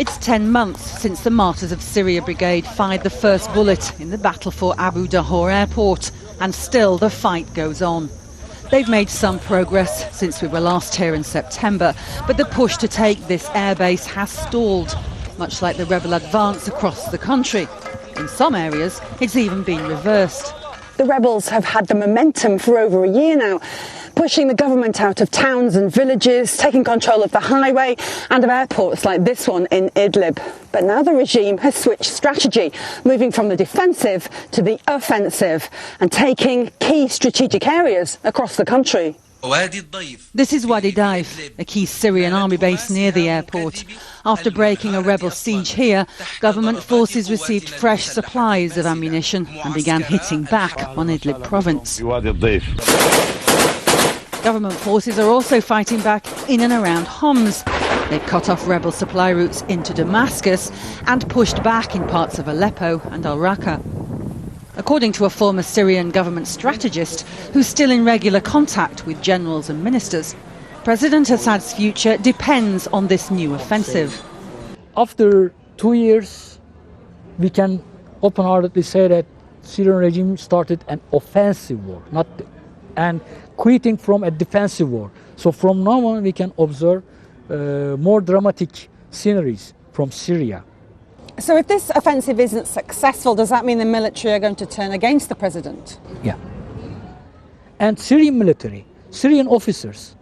It's 10 months since the Martyrs of Syria Brigade fired the first bullet in the battle for Abu Dahor airport, and still the fight goes on. They've made some progress since we were last here in September, but the push to take this airbase has stalled, much like the rebel advance across the country. In some areas, it's even been reversed. The rebels have had the momentum for over a year now, pushing the government out of towns and villages, taking control of the highway and of airports like this one in Idlib. But now the regime has switched strategy, moving from the defensive to the offensive and taking key strategic areas across the country. This is Wadi Daif, a key Syrian army base near the airport. After breaking a rebel siege here, government forces received fresh supplies of ammunition and began hitting back on Idlib province. Government forces are also fighting back in and around Homs. They've cut off rebel supply routes into Damascus and pushed back in parts of Aleppo and al-Raqqa. According to a former Syrian government strategist who's still in regular contact with generals and ministers, President Assad's future depends on this new offensive. After 2 years, we can open-heartedly say that Syrian regime started an offensive war, and quitting from a defensive war. So from now on, we can observe more dramatic sceneries from Syria. So if this offensive isn't successful, does that mean the military are going to turn against the president? Yeah. And Syrian military, Syrian officers,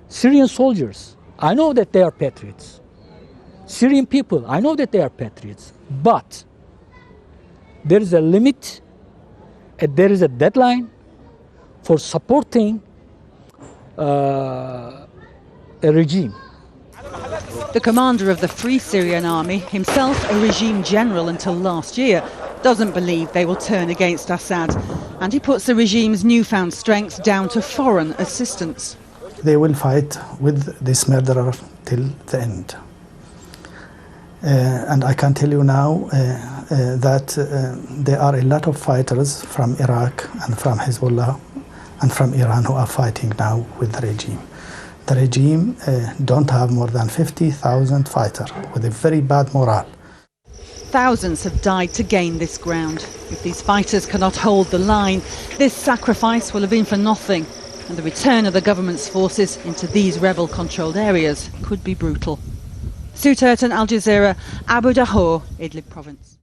Syrian soldiers, I know that they are patriots. Syrian people, I know that they are patriots. But there is a limit, there is a deadline for supporting a regime. The commander of the Free Syrian Army, himself a regime general until last year, doesn't believe they will turn against Assad, and he puts the regime's newfound strength down to foreign assistance. They will fight with this murderer till the end. And I can tell you now that there are a lot of fighters from Iraq and from Hezbollah and from Iran who are fighting now with the regime. The regime don't have more than 50,000 fighters with a very bad morale. Thousands have died to gain this ground. If these fighters cannot hold the line, this sacrifice will have been for nothing, and the return of the government's forces into these rebel-controlled areas could be brutal. Turton, Al Jazeera, Abu Dahor, Idlib province.